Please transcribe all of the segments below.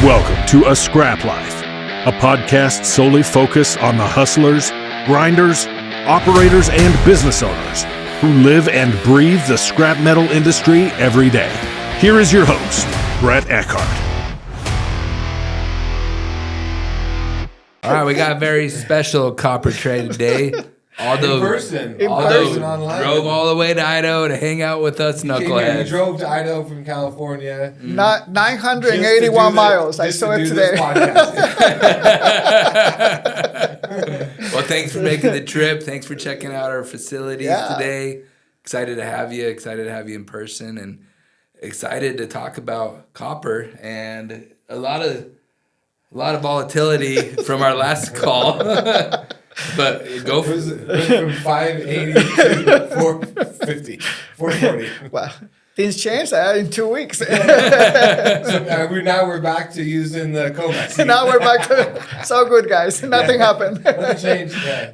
Welcome to A Scrap Life, a podcast solely focused on the hustlers, grinders, operators, and business owners who live and breathe the scrap metal industry every day. Here is your host, Brett Eckhart. All right, we got a very special copper trade today. Aldo drove all the way to Idaho to hang out with us knuckleheads. He drove to Idaho from California. 981 miles. I saw it today. Well, thanks for making the trip. Thanks for checking out our facilities today. Excited to have you. Excited to have you in person, and excited to talk about copper and a lot of volatility from our last call. But go for it. From 580 to 450, 440. Well, things changed in 2 weeks. So now we're back to using the COMEX. Now we're back to so good, guys. Nothing happened. Nothing changed. Yeah.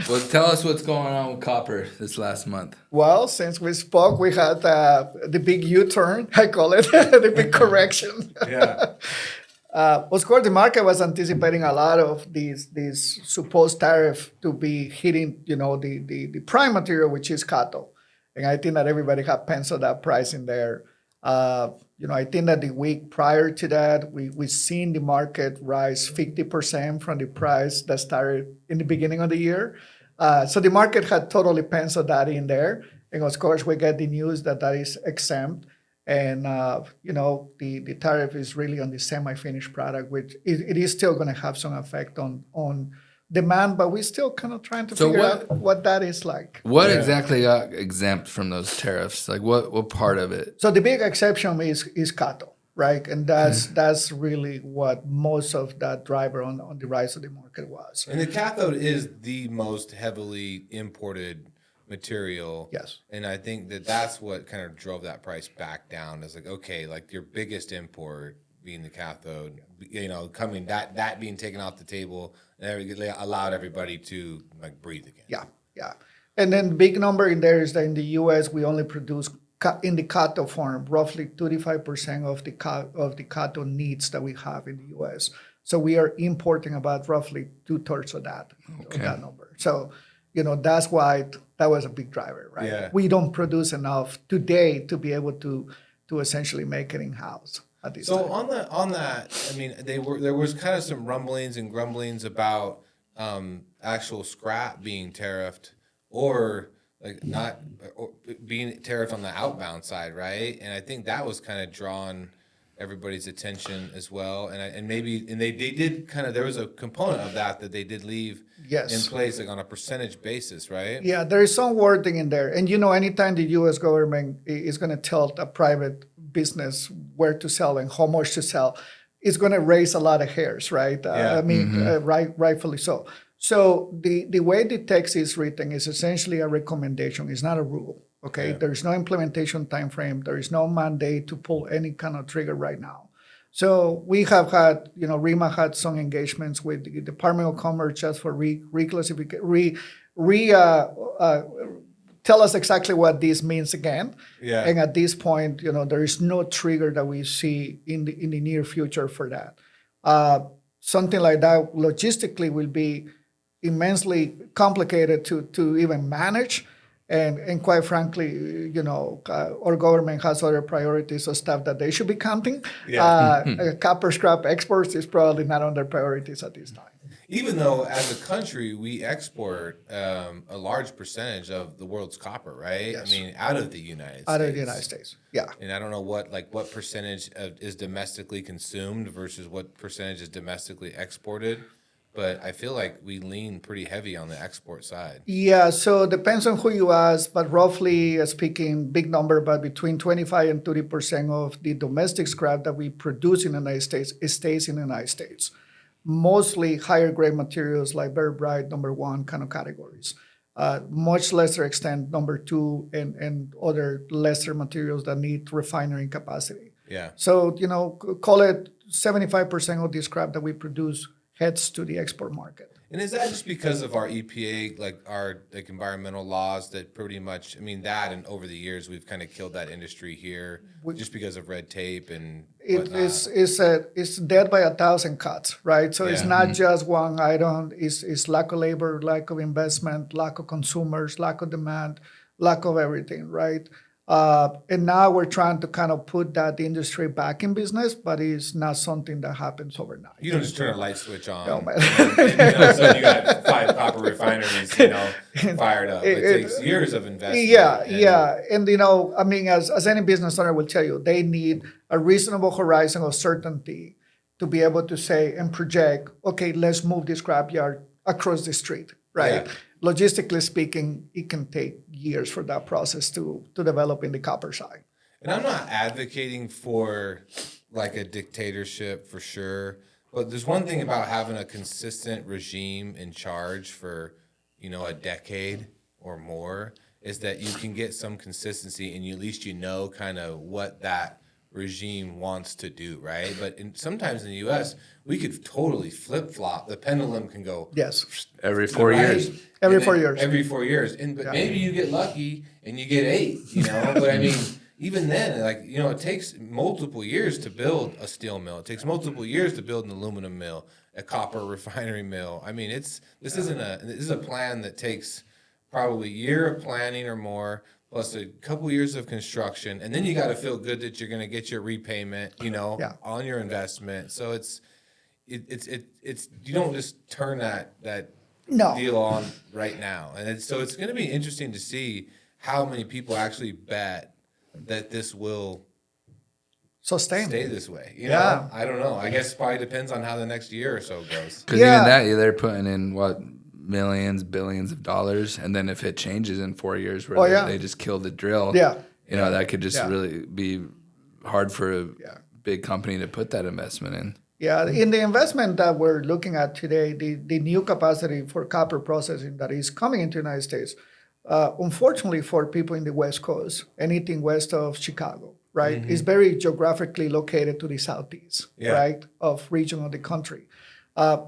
Well, tell us what's going on with copper this last month. Well, since we spoke, we had the big U-turn. I call it the big correction. Yeah. Of course, the market was anticipating a lot of these supposed tariff to be hitting, the prime material, which is cattle. And I think that everybody had penciled that price in there. I think that the week prior to that, we seen the market rise 50% from the price that started in the beginning of the year. So the market had totally penciled that in there. And of course, we get the news that is exempt. And, the tariff is really on the semi-finished product, which it is still going to have some effect on demand, but we're still kind of trying to figure out what that is like. What exactly got exempt from those tariffs? Like what part of it? So the big exception is cattle, right? And that's really what most of that driver on the rise of the market was. And the cathode is the most heavily imported material. Yes. And I think that's what kind of drove that price back down. It's like, okay, like your biggest import being the cathode, coming that being taken off the table, and they allowed everybody to like breathe again. Yeah. And then big number in there is that in the U.S. we only produce in the cathode form roughly 35% of the cathode needs that we have in the U.S. So we are importing about roughly 2/3 of that number. So that's why that was a big driver, right? Yeah. We don't produce enough today to be able to essentially make it in-house at this time. So on that, I mean, there was kind of some rumblings and grumblings about actual scrap being tariffed or like not or being tariffed on the outbound side, right? And I think that was kind of drawn everybody's attention as well, and they did kind of, there was a component of that they did leave in place, like on a percentage basis, right? Yeah, there is some wording in there, and anytime the U.S. government is going to tell a private business where to sell and how much to sell, it's going to raise a lot of hairs, right? Rightfully so. So the way the text is written is essentially a recommendation. It's not a rule. Okay, yeah. There is no implementation time frame. There is no mandate to pull any kind of trigger right now. So we have had, REMA had some engagements with the Department of Commerce just for tell us exactly what this means again. Yeah. And at this point, there is no trigger that we see in the near future for that. Something like that logistically will be immensely complicated to even manage. And quite frankly, our government has other priorities of stuff that they should be counting. Yeah. Copper scrap exports is probably not on their priorities at this time. Even though as a country, we export a large percentage of the world's copper, right? Yes. I mean, out of the United States. Out of the United States, yeah. And I don't know what percentage is domestically consumed versus what percentage is domestically exported. But I feel like we lean pretty heavy on the export side. Yeah, so it depends on who you ask, but roughly speaking, big number, but between 25 and 30% of the domestic scrap that we produce in the United States stays in the United States. Mostly higher grade materials like very bright, number one kind of categories. Much lesser extent, number two, and other lesser materials that need refinery capacity. Yeah. So, call it 75% of the scrap that we produce heads to the export market. And is that just because of our EPA, like our environmental laws that pretty much, I mean, that and over the years we've kind of killed that industry here just because of red tape and whatnot? It's dead by 1,000 cuts, right? So it's not just one item. It's lack of labor, lack of investment, lack of consumers, lack of demand, lack of everything, right? And now we're trying to kind of put that industry back in business, but it's not something that happens overnight. You don't just turn a light switch on. No, man. So you got 5 copper refineries, fired up. It takes years of investment. Yeah. And, I mean, as any business owner will tell you, they need a reasonable horizon of certainty to be able to say and project, okay, let's move this scrapyard across the street, right? Yeah. Logistically speaking, it can take years for that process to develop in the copper side. And I'm not advocating for like a dictatorship for sure, but there's one thing about having a consistent regime in charge for, a decade or more is that you can get some consistency and at least kind of what that regime wants to do, right? But sometimes in the U.S., we could totally flip-flop. The pendulum can go every 4 years. Every 4 years. Every 4 years. But maybe you get lucky and you get 8, But I mean, even then, it takes multiple years to build a steel mill. It takes multiple years to build an aluminum mill, a copper refinery mill. I mean, this is a plan that takes probably a year of planning or more, plus a couple years of construction, and then you got to feel good that you're going to get your repayment, on your investment. So it's you don't just turn that deal on right now, and so it's going to be interesting to see how many people actually bet that this will stay this way. I don't know. I guess it probably depends on how the next year or so goes. Because even that, they're putting in millions, billions of dollars, and then if it changes in 4 years where they just kill the drill, that could just really be hard for a big company to put that investment in. Yeah, in the investment that we're looking at today, the new capacity for copper processing that is coming into the United States, unfortunately for people in the West Coast, anything west of Chicago, right, is very geographically located to the southeast, right, of region of the country.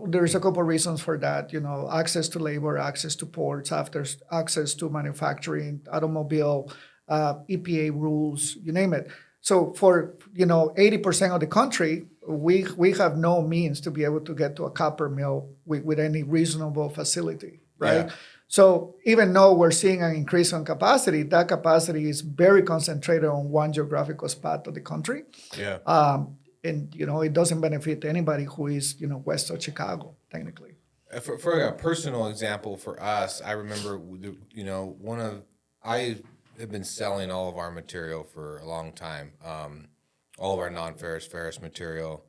There's a couple of reasons for that, access to labor, access to ports, access to manufacturing, automobile, EPA rules, you name it. So for, 80% of the country, we have no means to be able to get to a copper mill with any reasonable facility, right? Yeah. So even though we're seeing an increase in capacity, that capacity is very concentrated on one geographical spot of the country. Yeah. And, it doesn't benefit anybody who is, west of Chicago, technically. For a personal example for us, I remember, I have been selling all of our material for a long time, all of our non-ferrous, ferrous material,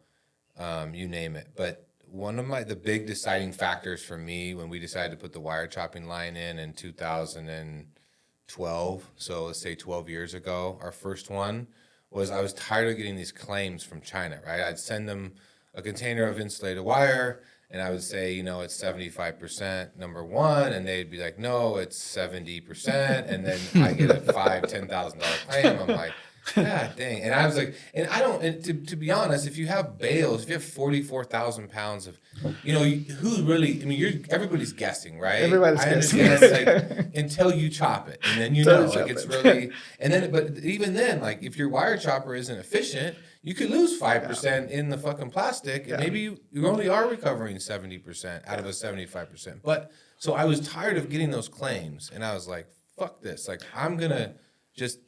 you name it. But one of the big deciding factors for me when we decided to put the wire chopping line in 2012, so let's say 12 years ago, our first one, was I was tired of getting these claims from China, right? I'd send them a container of insulated wire, and I would say, it's 75% number one, and they'd be like, no, it's 70%, and then I get a $10,000 claim. I'm like, God dang. And I was like, to be honest, if you have bales, if you have 44,000 pounds of, who really, everybody's guessing, right? Everybody's guessing. I understand, until you chop it. And then it's really, but even then, if your wire chopper isn't efficient, you could lose 5% in the fucking plastic, and maybe you only are recovering 70% out of a 75%. But, so I was tired of getting those claims, and I was like, fuck this. I'm going to just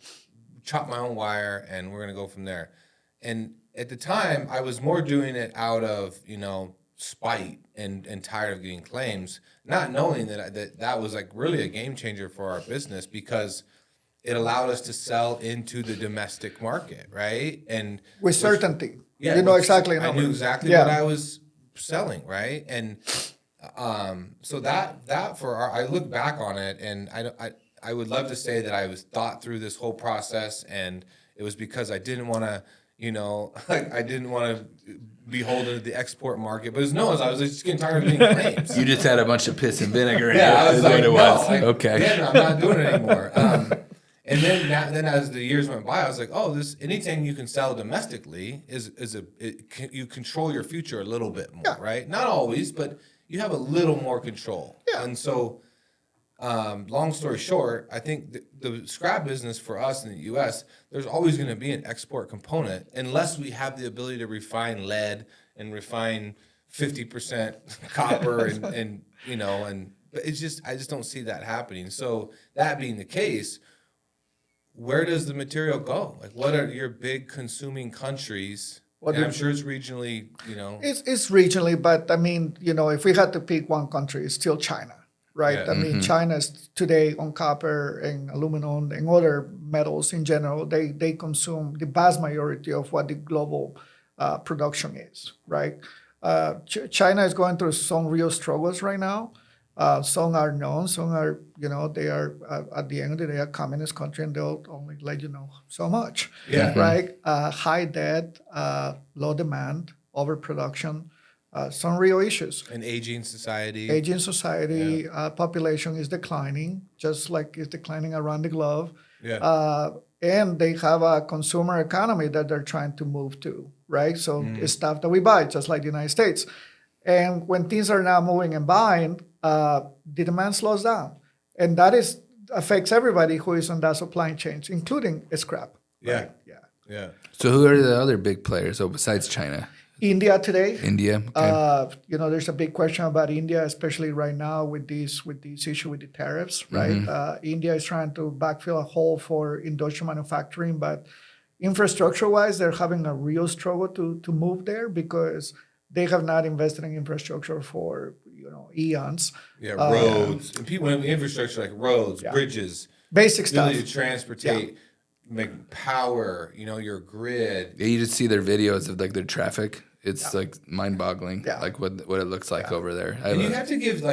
chop my own wire, and we're going to go from there. And at the time, I was more doing it out of, spite and tired of getting claims, not knowing that was really a game changer for our business, because it allowed us to sell into the domestic market, right? And with certainty. Yeah, exactly. I knew exactly what I was selling, right? And so that for I look back on it, and I would love to say that I was thought through this whole process, and it was because I didn't want to, I didn't want to be holding to the export market. But I was just getting tired of getting claims. You just had a bunch of piss and vinegar in it. I was like, okay. Then I'm not doing it anymore. And then as the years went by, I was like, anything you can sell domestically you control your future a little bit more, right? Not always, but you have a little more control. Yeah. And so, long story short, I think the scrap business for us in the U.S., there's always going to be an export component unless we have the ability to refine lead and refine 50% copper and but I just don't see that happening. So that being the case, where does the material go? Like, what are your big consuming countries? And I'm sure it's regionally, It's regionally, but I mean, if we had to pick one country, it's still China, right? Yeah. I mean, China is today on copper and aluminum and other metals in general. They consume the vast majority of what the global production is, right? China is going through some real struggles right now. Some are known, some are, they are at the end of the day a communist country, and they'll only let you know so much, right? High debt, low demand, overproduction, some real issues. an aging society. Aging society, population is declining, just like it's declining around the globe. Yeah. And they have a consumer economy that they're trying to move to, right? So it's stuff that we buy, just like the United States. And when things are now moving and buying, the demand slows down. And that affects everybody who is on that supply chain, including scrap. Right? Yeah. So who are the other big players besides China? India today. India. Okay. There's a big question about India, especially right now with this issue with the tariffs, right? India is trying to backfill a hole for industrial manufacturing, but infrastructure-wise, they're having a real struggle to move there because they have not invested in infrastructure for eons. Yeah, roads. And people in infrastructure like roads, bridges, basic stuff. ability to transportate, make power, your grid. Yeah, you just see their videos of like their traffic. It's like mind-boggling, like what it looks like over there. And you have to give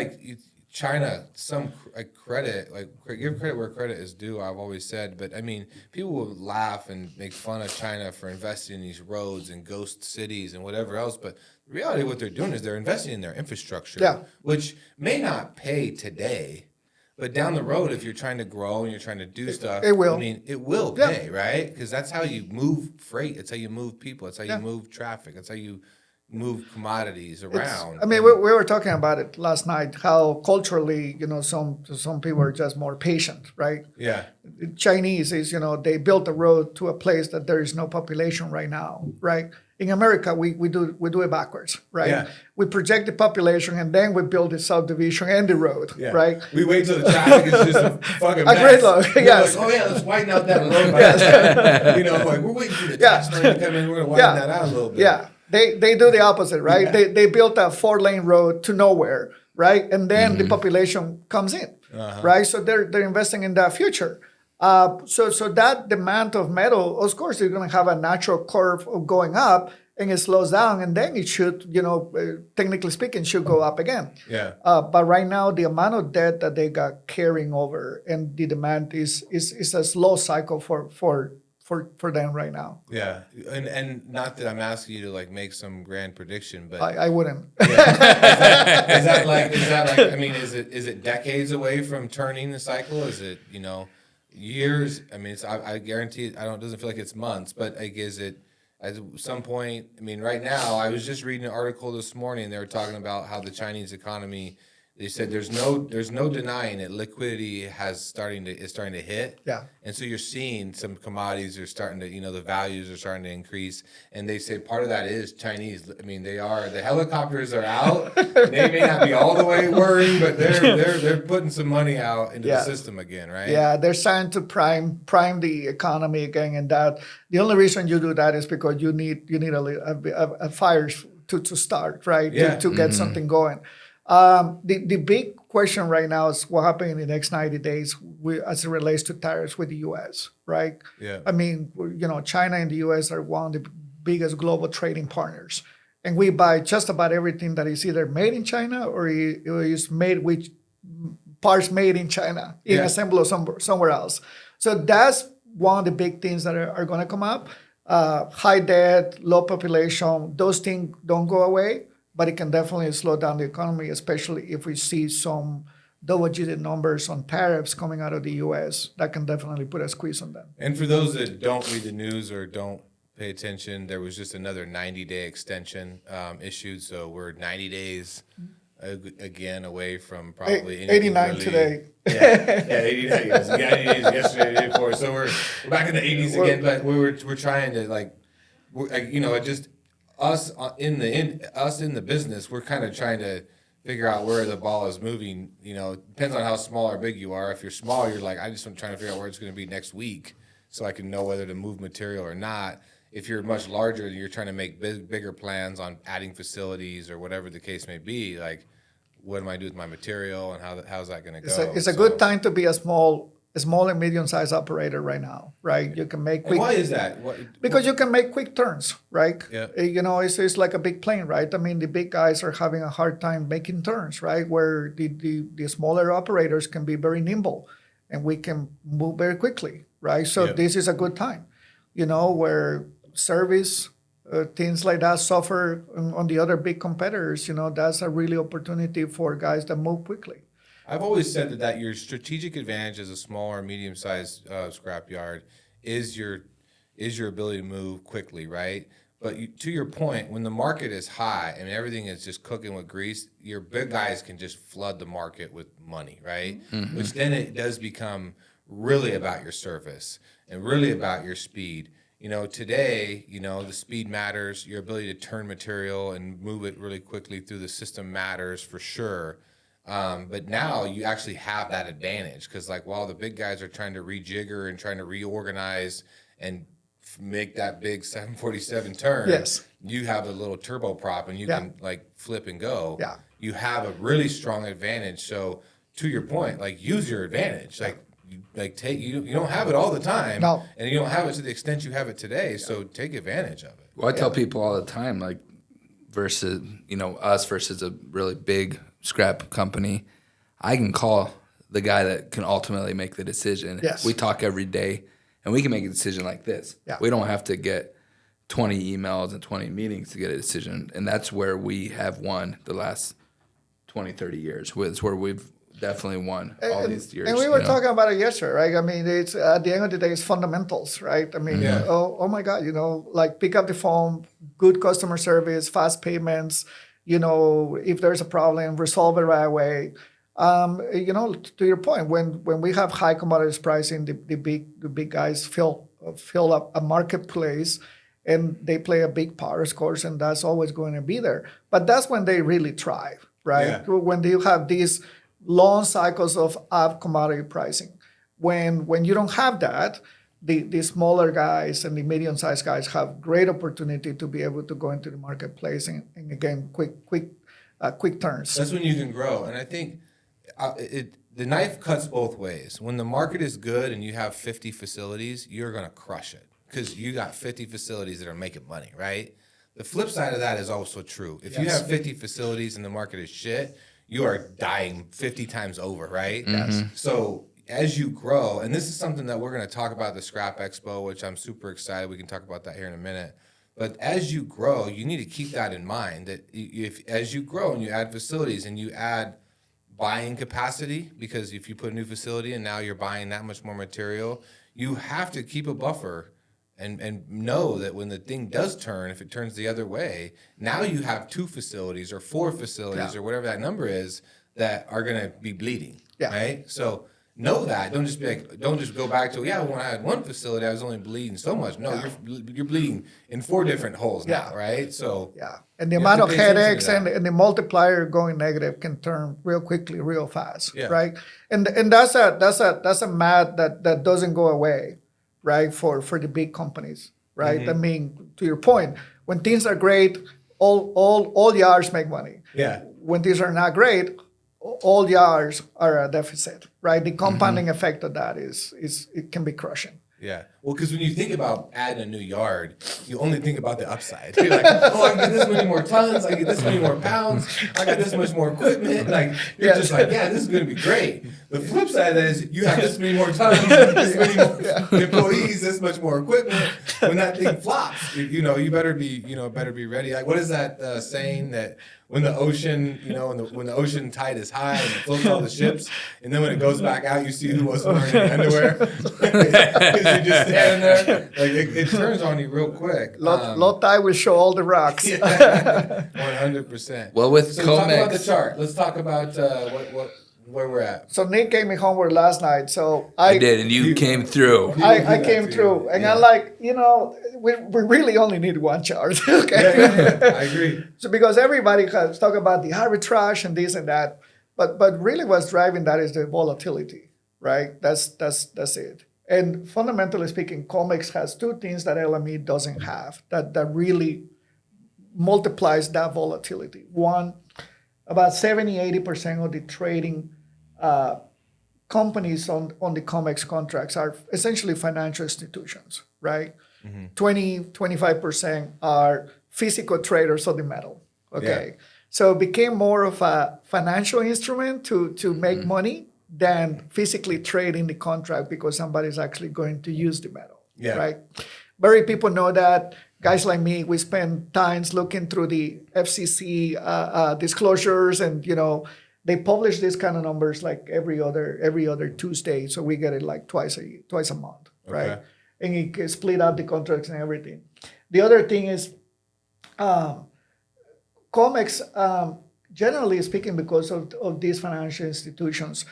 China some credit, give credit where credit is due. I've always said, but I mean, people will laugh and make fun of China for investing in these roads and ghost cities and whatever else. But the reality of what they're doing is they're investing in their infrastructure, which may not pay today, but down the road, if you're trying to grow and you're trying to do stuff, it will. I mean, it will pay, right? Because that's how you move freight. It's how you move people. It's how you move traffic. It's how you move commodities around. We were talking about it last night, how culturally, some people are just more patient, right? Yeah. Chinese is, they built a road to a place that there is no population right now, right? In America, we do it backwards, right? Yeah. We project the population and then we build the subdivision and the road, right? We wait till the traffic is just a fucking mess. gridlock, yes. Let's widen out that road. We're waiting for the tax money to come in. We're going to widen that out a little bit. Yeah. They do the opposite, right? Yeah. They built a 4-lane road to nowhere, right? And then the population comes in, right? So they're investing in that future. So that demand of metal, of course, you're going to have a natural curve of going up, and it slows down, and then it should, technically speaking, should go up again. Yeah. But right now, the amount of debt that they got carrying over, and the demand is a slow cycle for them right now. Yeah, and not that I'm asking you to make some grand prediction, but I wouldn't. Is that I mean, is it decades away from turning the cycle? Is it years? I mean, I guarantee it doesn't feel like it's months, but is it at some point? I mean, right now, I was just reading an article this morning. They were talking about how the Chinese economy. They said there's no denying that liquidity is starting to hit. Yeah. And so you're seeing some commodities are starting to, the values are starting to increase. And they say part of that is Chinese. I mean, the helicopters are out. They may not be all the way worried, but they're putting some money out into the system again, right? Yeah, they're starting to prime the economy again, and that the only reason you do that is because you need a fire to start, right? Yeah. To get something going. The big question right now is what happens in the next 90 days as it relates to tariffs with the U.S., right? Yeah. I mean, China and the U.S. are one of the biggest global trading partners. And we buy just about everything that is either made in China or is made with parts made in China, assembled somewhere else. So that's one of the big things that are going to come up. High debt, low population, those things don't go away. But it can definitely slow down the economy, especially if we see some double-digit numbers on tariffs coming out of the U.S. That can definitely put a squeeze on them. And for those that don't read the news or don't pay attention, there was just another 90-day extension issued. So we're 90 days again, away from probably 89 really, today. Yeah, 89 years. Yeah, 88 yesterday, the day before. So we're back in the 80s again, but we're trying to just us in the business. We're kind of trying to figure out where the ball is moving. Depends on how small or big you are. If you're small, you're like, I'm trying to figure out where it's going to be next week, so I can know whether to move material or not. If you're much larger, you're trying to make bigger plans on adding facilities or whatever the case may be. Like, what am I doing with my material, and how's that going to go? It's a good time to be a small and medium-sized operator right now, right? You can make quick. And why is that? Because you can make quick turns, right? Yeah. It's like a big plane, right? I mean, the big guys are having a hard time making turns, right? Where the smaller operators can be very nimble, and we can move very quickly, right? So this is a good time, where service, things like that suffer on the other big competitors. That's a really opportunity for guys that move quickly. I've always said that your strategic advantage as a small or medium-sized scrapyard is your ability to move quickly, right? But to your point, when the market is high and everything is just cooking with grease, your big guys can just flood the market with money, right? Mm-hmm. Which then it does become really about your service and really about your speed. Today, the speed matters. Your ability to turn material and move it really quickly through the system matters for sure. But now you actually have that advantage because, while the big guys are trying to rejigger and trying to reorganize and make that big 747 turn, yes, you have a little turboprop and you can flip and go. Yeah, you have a really strong advantage. So to your point, use your advantage. You don't have it all the time, no, and you don't have it to the extent you have it today. So take advantage of it. Well, I tell people all the time, versus us versus a really big scrap company, I can call the guy that can ultimately make the decision. Yes. We talk every day, and we can make a decision like this. Yeah. We don't have to get 20 emails and 20 meetings to get a decision, and that's where we have won the last 20, 30 years. It's where we've definitely won all these years. And we were talking about it yesterday, right? I mean, it's at the end of the day, it's fundamentals, right? I mean, oh my God, pick up the phone, good customer service, fast payments. If there's a problem, resolve it right away. To your point, when we have high commodities pricing, the big guys fill up a marketplace, and they play a big part, of course, and that's always going to be there. But that's when they really thrive, right? Yeah. When you have these long cycles of up commodity pricing. When you don't have that, the smaller guys and the medium-sized guys have great opportunity to be able to go into the marketplace and again, quick turns. That's when you can grow. And I think the knife cuts both ways. When the market is good and you have 50 facilities, you're going to crush it because you got 50 facilities that are making money, right? The flip side of that is also true. If you have 50 facilities and the market is shit, you are dying 50 times over, right? Mm-hmm. So as you grow, and this is something that we're going to talk about at the Scrap Expo, which I'm super excited. We can talk about that here in a minute. But as you grow, you need to keep that in mind, that as you grow and you add facilities and you add buying capacity, because if you put a new facility and now you're buying that much more material, you have to keep a buffer and know that when the thing does turn, if it turns the other way, now you have 2 facilities or 4 facilities or whatever that number is that are going to be bleeding, right? So know that. Don't just go back to, when I had 1 facility, I was only bleeding so much. No, you're bleeding in 4 different holes now, right? So and the amount of headaches and the multiplier going negative can turn real quickly, real fast, right? And that's a math that doesn't go away, right? For the big companies, right? Mm-hmm. I mean, to your point, when things are great, all yards make money. Yeah. When things are not great, all yards are a deficit, right? The compounding effect of that is it can be crushing. Yeah. Well, because when you think about adding a new yard, you only think about the upside. You're like, oh, I can get this many more tons. I get this many more pounds. I got this much more equipment. You're just like, this is going to be great. The flip side of that is you have this many more tons, this many more employees, this much more equipment. When that thing flops, you better be ready. Like, what is that saying that when the ocean, when the ocean tide is high and it floats all the ships, and then when it goes back out, you see who wasn't wearing underwear? you just stand there. Like it turns on you real quick. Low tide will show all the rocks. 100%. Well, with so talk about the COMEX, chart. Let's talk about where we're at. So Nick gave me homework last night. So I did, and you came through. I came through, and I'm like, we really only need one chart. Okay. Yeah, I agree. So because everybody has talked about the arbitrage and this and that, but really what's driving that is the volatility, right? That's it. And fundamentally speaking, COMEX has two things that LME doesn't have that really multiplies that volatility. One, about 70-80% of the trading companies on the COMEX contracts are essentially financial institutions, right? 20-25% are physical traders of the metal. Okay. Yeah. So it became more of a financial instrument to make money than physically trading the contract because somebody's actually going to use the metal. Yeah. Right. Very people know that. Guys like me, we spend times looking through the FCC disclosures, and they publish these kind of numbers like every other Tuesday. So we get it like twice a month, right? Okay. And it can split out the contracts and everything. The other thing is, COMEX, generally speaking, because of these financial institutions,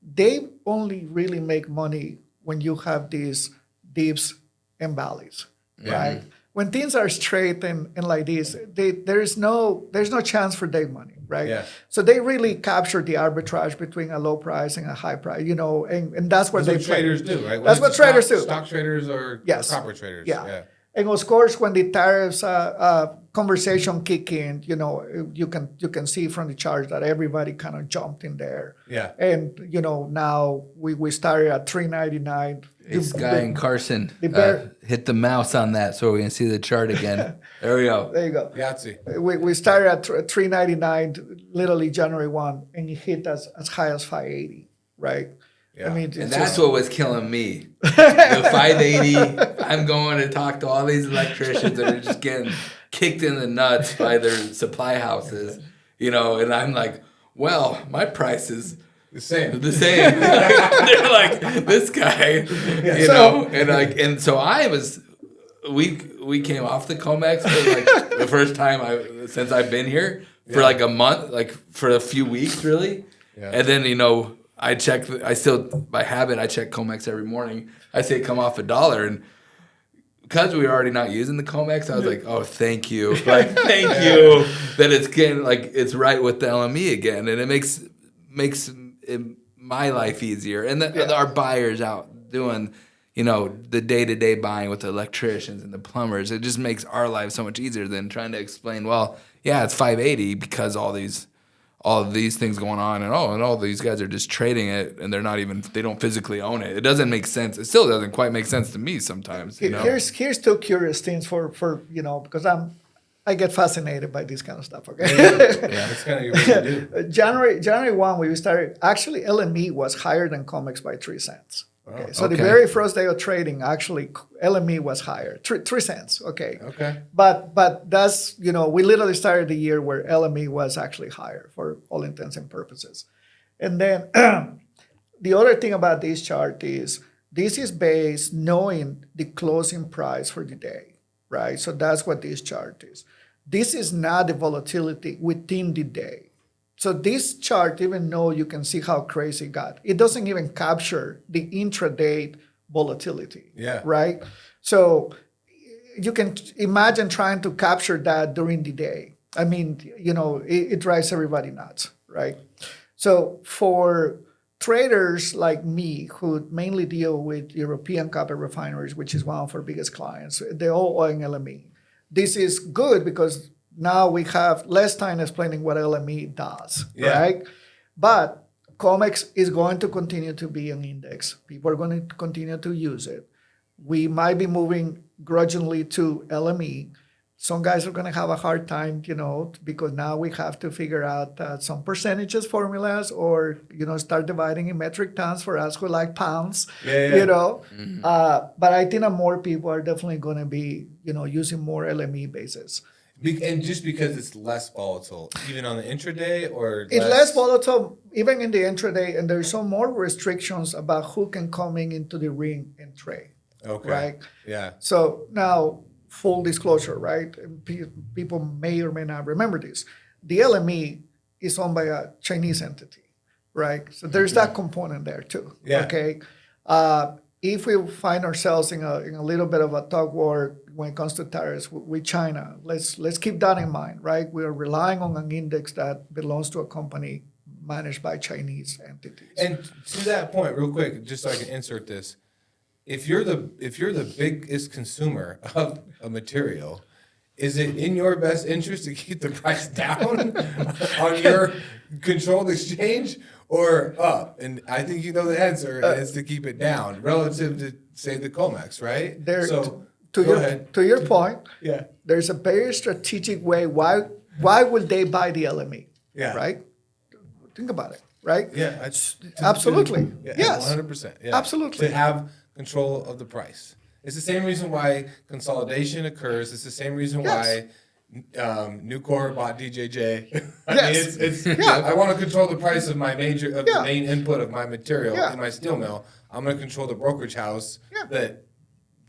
they only really make money when you have these dips and valleys, right? When things are straight and like this, there's no chance for their money, right? Yeah. So they really capture the arbitrage between a low price and a high price, and that's what traders do, right? That's what traders do. Stock traders or copper traders. Yeah. And of course, when the tariffs conversation kick in, you can see from the chart that everybody kind of jumped in there. Yeah. And now we started at 399. This guy in Carson hit the mouse on that so we can see the chart again. There we go. There you go. Yahtzee. We started at 399, literally January 1, and it hit as high as 580, right? Yeah. I mean, and that's what was killing me. The 580, I'm going to talk to all these electricians that are just getting kicked in the nuts by their supply houses, and I'm like, well, my price is the same. They're like, this guy, and so I was, we came off the COMEX for like the first time since I've been here for like a month, like for a few weeks really. Yeah. And then, I check by habit, I check COMEX every morning. I say come off $1, and because we were already not using the COMEX, I was like, oh, thank you. Like, thank you that it's getting, like, it's right with the LME again. And it makes my life easier. And our buyers out doing, the day-to-day buying with the electricians and the plumbers, it just makes our life so much easier than trying to explain, well, yeah, it's 580 because all of these things going on, and all these guys are just trading it, and they don't physically own it. It doesn't make sense. It still doesn't quite make sense to me sometimes. Here's two curious things for because I get fascinated by this kind of stuff. Okay, yeah, that's kind of your way to do. January 1, when we started, actually LME was higher than COMEX by 3 cents. Okay, so the very first day of trading, actually LME was higher, 3 cents. Okay. But that's we literally started the year where LME was actually higher for all intents and purposes. And then the other thing about this chart is this is based knowing the closing price for the day, right? So that's what this chart is. This is not the volatility within the day. So this chart, even though you can see how crazy it got, it doesn't even capture the intraday volatility, right? So you can imagine trying to capture that during the day. I mean, it drives everybody nuts, right? So for traders like me who mainly deal with European copper refineries, which is one of our biggest clients, they're all oil and LME. This is good because now we have less time explaining what LME does, right? But COMEX is going to continue to be an index. People are going to continue to use it. We might be moving grudgingly to LME. Some guys are going to have a hard time, because now we have to figure out some percentages formulas or, start dividing in metric tons for us who like pounds, Mm-hmm. But I think that more people are definitely going to be, using more LME bases. And just because it's less volatile, even on the intraday, or it's less volatile even in the intraday, and there's some more restrictions about who can come into the ring and trade. Okay. Right? Yeah. So now, full disclosure, right? And people may or may not remember this. The LME is owned by a Chinese entity, right? So there's that component there too. Yeah. Okay. If we find ourselves in a little bit of a tug war when it comes to tariffs with China, let's keep that in mind, right? We are relying on an index that belongs to a company managed by Chinese entities. And to that point, real quick, just so I can insert this, if you're the biggest consumer of a material, is it in your best interest to keep the price down on your controlled exchange or up? And I think you know the answer is to keep it down relative to, say, the COMEX, right? So go ahead. To your point, Yeah. there's a very strategic way. Why would they buy the LME? Yeah. Right? Think about it, right? Yeah. Absolutely. Yeah, Yes. 100%. Yeah. Absolutely. To have control of the price. It's the same reason why consolidation occurs. It's the same reason why Nucor bought DJJ. Yes. It's Yeah. I want to control the price of my the Yeah. main input of my material Yeah. in my steel mill. I'm going to control the brokerage house that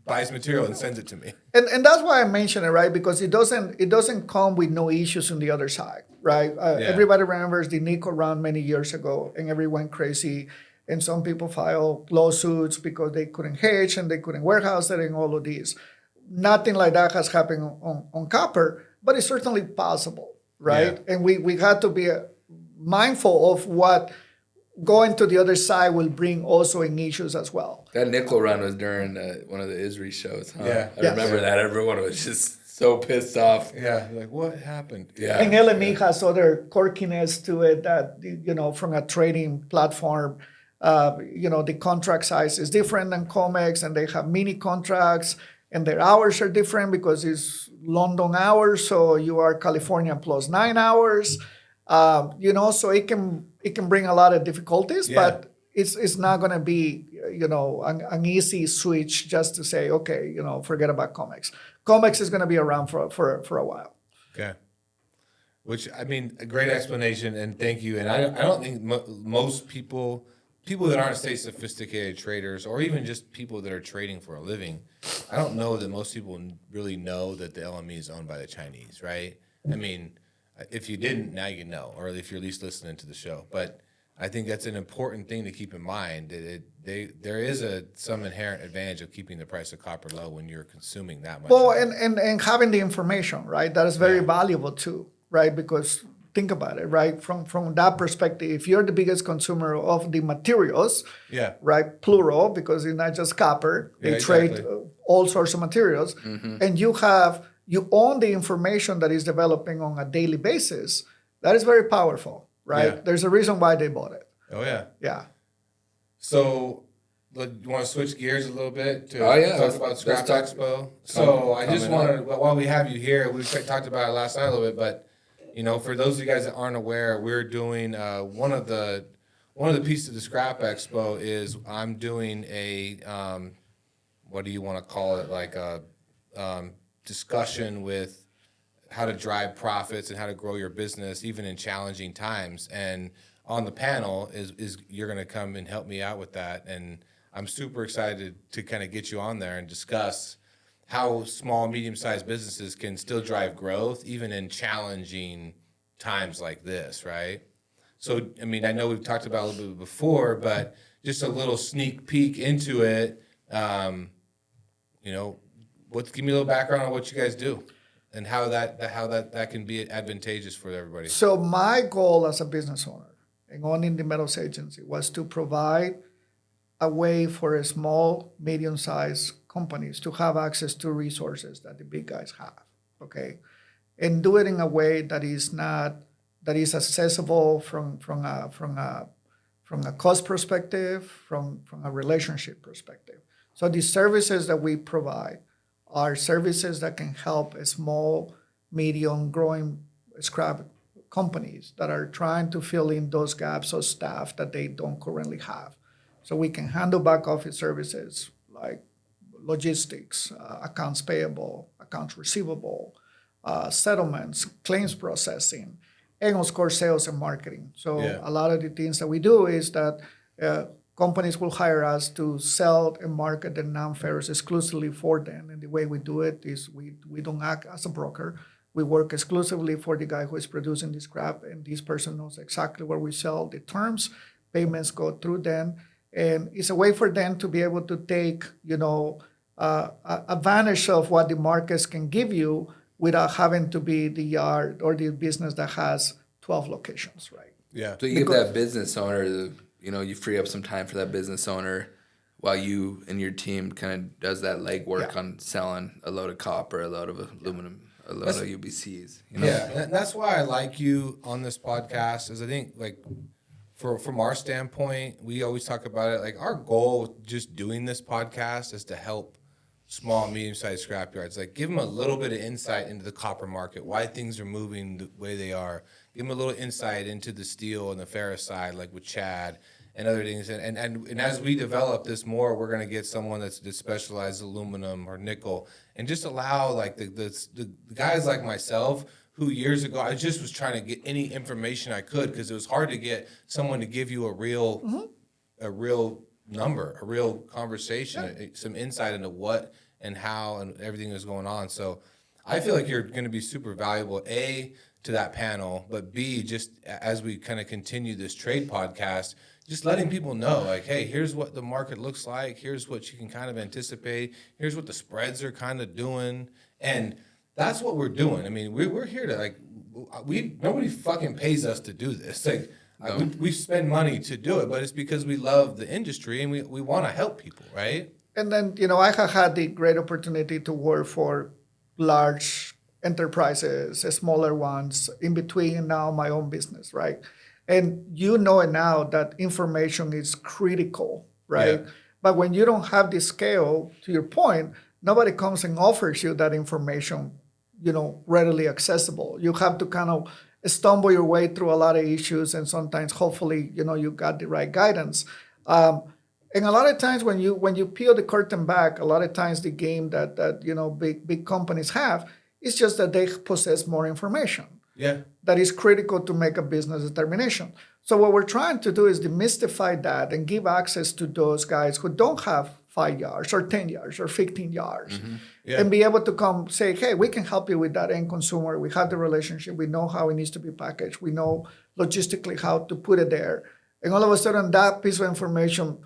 buys material and sends it to me. And that's why I mention it, right? Because it doesn't come with no issues on the other side, right? Everybody remembers the Nico run many years ago, and everyone went crazy, and some people filed lawsuits because they couldn't hedge and they couldn't warehouse it and all of these. Nothing like that has happened on copper, but it's certainly possible, right? Yeah. And we had to be mindful of what going to the other side will bring also in issues as well. That nickel run was during one of the ISRI shows, huh? Yeah. I remember that. Everyone was just so pissed off. Yeah, like what happened? Yeah. And LME has other quirkiness to it that, from a trading platform, the contract size is different than COMEX, and they have mini contracts, and their hours are different because it's London hours, so you are California plus 9 hours. So it can bring a lot of difficulties, but it's not going to be, an easy switch just to say, okay, forget about COMEX. COMEX is going to be around for a while. Okay. Which, I mean, a great explanation, and thank you. And I don't think most people that aren't, say, sophisticated traders, or even just people that are trading for a living, I don't know that most people really know that the LME is owned by the Chinese, right? I mean, if you didn't, now you know, or if you're at least listening to the show. But I think that's an important thing to keep in mind. There is some inherent advantage of keeping the price of copper low when you're consuming that much. Well, and having the information, right? That is very valuable too, right? Because think about it, right? From that perspective, if you're the biggest consumer of the materials, right, plural, because it's not just copper, they trade all sorts of materials, and you own the information that is developing on a daily basis, that is very powerful, right? Yeah. There's a reason why they bought it. Oh, yeah. Yeah. So, you want to switch gears a little bit to talk about Scrap Expo? So, I just wanted, while we have you here, we talked about it last night a little bit, but, for those of you guys that aren't aware, we're doing one of the pieces of the Scrap Expo is I'm doing a, what do you want to call it, like a discussion with how to drive profits and how to grow your business even in challenging times. And on the panel is you're going to come and help me out with that. And I'm super excited to kind of get you on there and discuss how small, medium-sized businesses can still drive growth even in challenging times like this, right? So, I mean, I know we've talked about it a little bit before, but just a little sneak peek into it, give me a little background on what you guys do and how that can be advantageous for everybody. So my goal as a business owner and owning the metals agency was to provide a way for a small, medium-sized companies to have access to resources that the big guys have, okay? And do it in a way that is accessible from a cost perspective, from a relationship perspective. So the services that we provide are services that can help a small, medium, growing scrap companies that are trying to fill in those gaps of staff that they don't currently have. So we can handle back office services like logistics, accounts payable, accounts receivable, settlements, claims processing, and of course sales and marketing. So a lot of the things that we do is that companies will hire us to sell and market the non-ferrous exclusively for them. And the way we do it is we don't act as a broker. We work exclusively for the guy who is producing the scrap, and this person knows exactly where we sell, the terms, payments go through them. And it's a way for them to be able to take, advantage of what the markets can give you without having to be the yard or the business that has 12 locations, right? Yeah. So you give that business owner, you free up some time for that business owner while you and your team kind of does that legwork on selling a load of copper, a load of aluminum, a load of UBCs. Yeah, and that's why I like you on this podcast, is I think, from our standpoint, we always talk about it, like our goal with just doing this podcast is to help small, medium-sized scrapyards. Like, give them a little bit of insight into the copper market, why things are moving the way they are. Give them a little insight into the steel and the ferrous side, like with Chad and other things. And as we develop this more, we're going to get someone that's specialized aluminum or nickel, and just allow the guys like myself, who years ago I just was trying to get any information I could, because it was hard to get someone to give you a real number, a real conversation, some insight into what and how and everything is going on. So I feel like you're going to be super valuable, A, to that panel, but B, just as we kind of continue this trade podcast, just letting people know, like, hey, here's what the market looks like. Here's what you can kind of anticipate. Here's what the spreads are kind of doing. And that's what we're doing. I mean, we're here to, nobody fucking pays us to do this. We spend money to do it, but it's because we love the industry and we want to help people, right? And then, I have had the great opportunity to work for large enterprises, smaller ones, in between, and now my own business, right? And now that information is critical, right? Yeah. But when you don't have the scale, to your point, nobody comes and offers you that information, readily accessible. You have to kind of stumble your way through a lot of issues, and sometimes, hopefully, you got the right guidance. And a lot of times when you peel the curtain back, a lot of times the game that big companies have is just that they possess more information. Yeah. That is critical to make a business determination. So what we're trying to do is demystify that and give access to those guys who don't have 5 yards or 10 yards or 15 yards, and be able to come say, hey, we can help you with that end consumer. We have the relationship. We know how it needs to be packaged. We know logistically how to put it there. And all of a sudden, that piece of information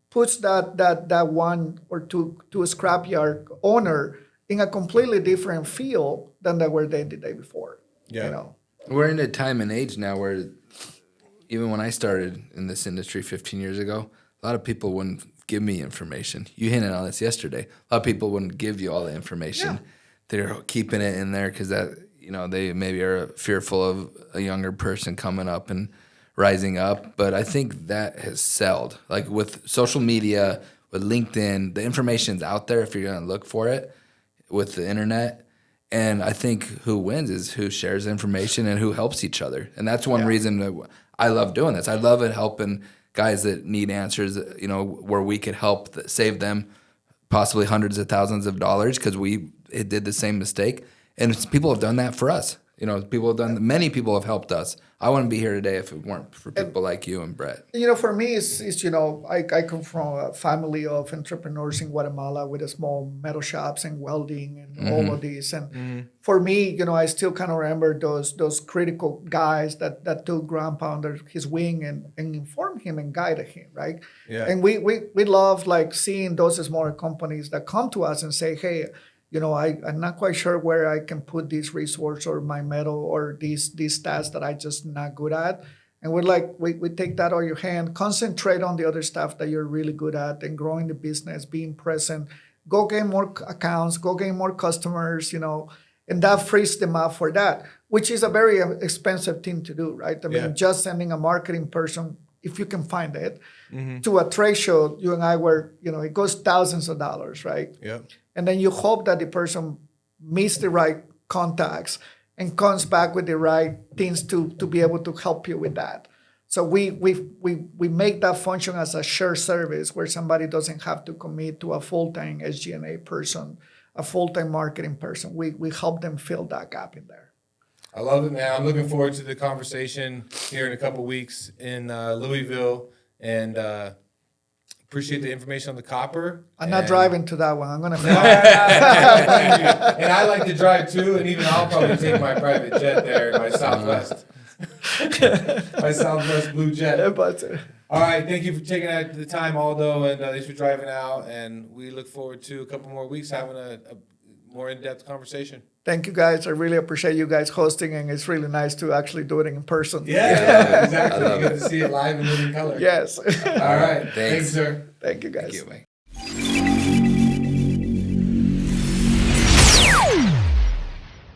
puts that one or two scrapyard owner in a completely different field than they were the day before. Yeah. We're in a time and age now where, even when I started in this industry 15 years ago, a lot of people wouldn't give me information. You hinted on this yesterday. A lot of people wouldn't give you all the information. Yeah. They're keeping it in there because they maybe are fearful of a younger person coming up and rising up. But I think that has sold. Like with social media, with LinkedIn, the information's out there if you're going to look for it with the internet. And I think who wins is who shares information and who helps each other. And that's one reason that I love doing this. I love it helping guys that need answers, where we could help save them possibly hundreds of thousands of dollars because we did the same mistake. And people have done that for us. Many people have helped us. I wouldn't be here today if it weren't for people like you and Brett. For me, I come from a family of entrepreneurs in Guatemala with a small metal shops and welding and all of these. And for me, I still kind of remember those critical guys that took Grandpa under his wing and informed him and guided him, right? Yeah. And we love seeing those smaller companies that come to us and say, hey, I'm not quite sure where I can put this resource or my metal or these stats that I just not good at. And we're like, we take that out of your hand, concentrate on the other stuff that you're really good at and growing the business, being present, go gain more accounts, go gain more customers, and that frees them up for that, which is a very expensive thing to do, right? I mean, just sending a marketing person, if you can find it, to a trade show, you and I were, it goes thousands of dollars, right? Yeah. And then you hope that the person meets the right contacts and comes back with the right things to be able to help you with that. So we make that function as a shared service where somebody doesn't have to commit to a full-time SG&A person, a full-time marketing person. We help them fill that gap in there. I love it, man. I'm looking forward to the conversation here in a couple weeks in Louisville. And appreciate the information on the copper. I'm not driving to that one. I'm gonna No, fly. and I like to drive too, and even I'll probably take my private jet there, my Southwest Blue Jet. But All right, thank you for taking the time, Aldo, and thanks for driving out. And we look forward to a couple more weeks having a more in-depth conversation. thank you guys. I really appreciate you guys hosting, and it's really nice to actually do it in person. Yeah, exactly. You get to see it live and in color. Yes. All right, Thanks. sir. Thank you guys. Thank you, Mike.